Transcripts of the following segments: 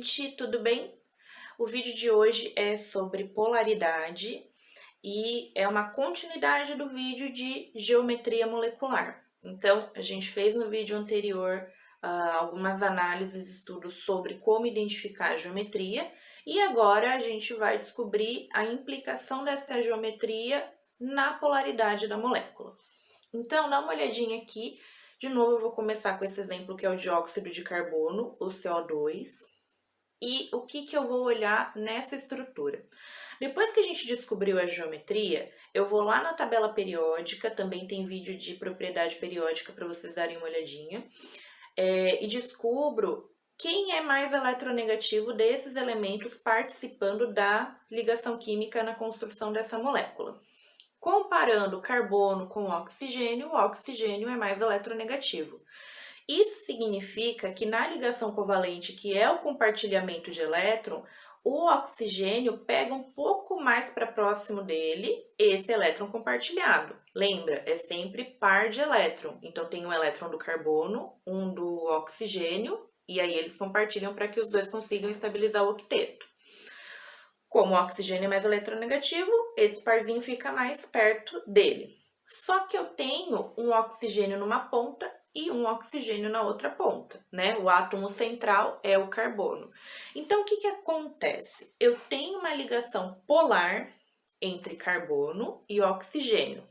gente, tudo bem? O vídeo de hoje é sobre polaridade e é uma continuidade do vídeo de geometria molecular. Então, a gente fez no vídeo anterior algumas análises, estudos sobre como identificar a geometria e agora a gente vai descobrir a implicação dessa geometria na polaridade da molécula. Então, dá uma olhadinha aqui. De novo, eu vou começar com esse exemplo que é o dióxido de carbono, o CO2. E o que eu vou olhar nessa estrutura? Depois que a gente descobriu a geometria, eu vou lá na tabela periódica, também tem vídeo de propriedade periódica para vocês darem uma olhadinha, e descubro quem é mais eletronegativo desses elementos participando da ligação química na construção dessa molécula. Comparando carbono com o oxigênio é mais eletronegativo. Isso significa que na ligação covalente, que é o compartilhamento de elétron, o oxigênio pega um pouco mais para próximo dele esse elétron compartilhado. Lembra, é sempre par de elétron. Então tem um elétron do carbono, um do oxigênio, e aí eles compartilham para que os dois consigam estabilizar o octeto. Como o oxigênio é mais eletronegativo, esse parzinho fica mais perto dele. Só que eu tenho um oxigênio numa ponta e um oxigênio na outra ponta, né? O átomo central é o carbono. Então, o que acontece? Eu tenho uma ligação polar entre carbono e oxigênio.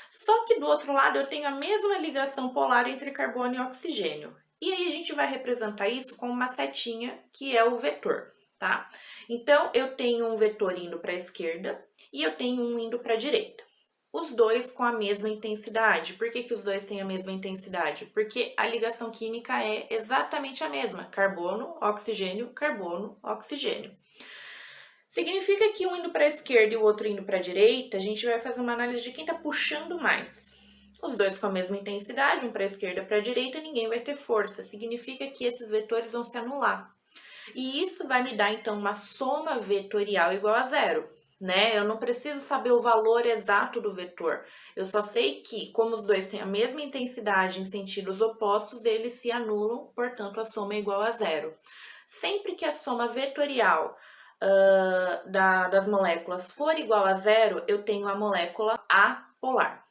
Só que do outro lado eu tenho a mesma ligação polar entre carbono e oxigênio. E aí a gente vai representar isso com uma setinha que é o vetor, tá? Então, eu tenho um vetor indo para a esquerda e eu tenho um indo para a direita. Os dois com a mesma intensidade. Por que os dois têm a mesma intensidade? Porque a ligação química é exatamente a mesma. Carbono, oxigênio, carbono, oxigênio. Significa que um indo para a esquerda e o outro indo para a direita, a gente vai fazer uma análise de quem está puxando mais. Os dois com a mesma intensidade, um para a esquerda e para a direita, ninguém vai ter força. Significa que esses vetores vão se anular. E isso vai me dar, então, uma soma vetorial igual a zero, né? Eu não preciso saber o valor exato do vetor. Eu só sei que, como os dois têm a mesma intensidade em sentidos opostos, eles se anulam, portanto, a soma é igual a zero. Sempre que a soma vetorial das moléculas for igual a zero, eu tenho a molécula apolar.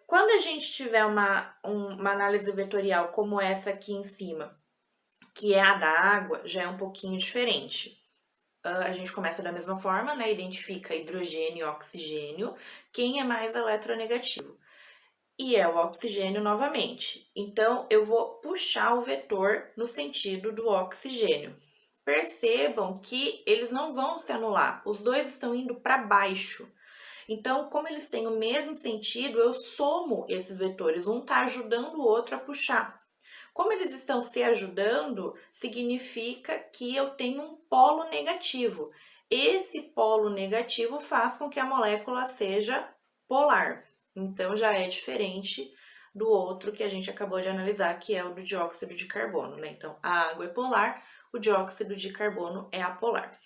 Quando a gente tiver uma análise vetorial como essa aqui em cima, que é a da água, já é um pouquinho diferente. A gente começa da mesma forma, né? Identifica hidrogênio e oxigênio. Quem é mais eletronegativo? E é o oxigênio novamente. Então, eu vou puxar o vetor no sentido do oxigênio. Percebam que eles não vão se anular, os dois estão indo para baixo. Então, como eles têm o mesmo sentido, eu somo esses vetores, um está ajudando o outro a puxar. Como eles estão se ajudando, significa que eu tenho um polo negativo. Esse polo negativo faz com que a molécula seja polar. Então, já é diferente do outro que a gente acabou de analisar, que é o do dióxido de carbono, né? Então, a água é polar, o dióxido de carbono é apolar.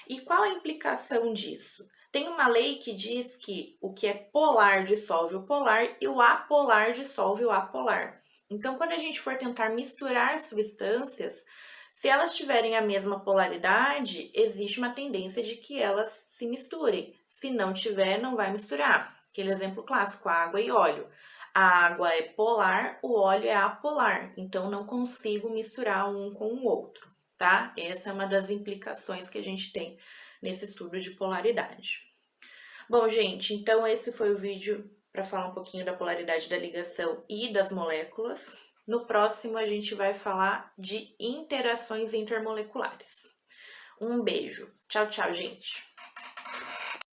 E qual a implicação disso? Tem uma lei que diz que o que é polar dissolve o polar e o apolar dissolve o apolar. Então, quando a gente for tentar misturar substâncias, se elas tiverem a mesma polaridade, existe uma tendência de que elas se misturem. Se não tiver, não vai misturar. Aquele exemplo clássico, água e óleo. A água é polar, o óleo é apolar. Então, não consigo misturar um com o outro, tá? Essa é uma das implicações que a gente tem nesse estudo de polaridade. Bom, gente, então esse foi o vídeo para falar um pouquinho da polaridade da ligação e das moléculas. No próximo, a gente vai falar de interações intermoleculares. Um beijo. Tchau, tchau, gente.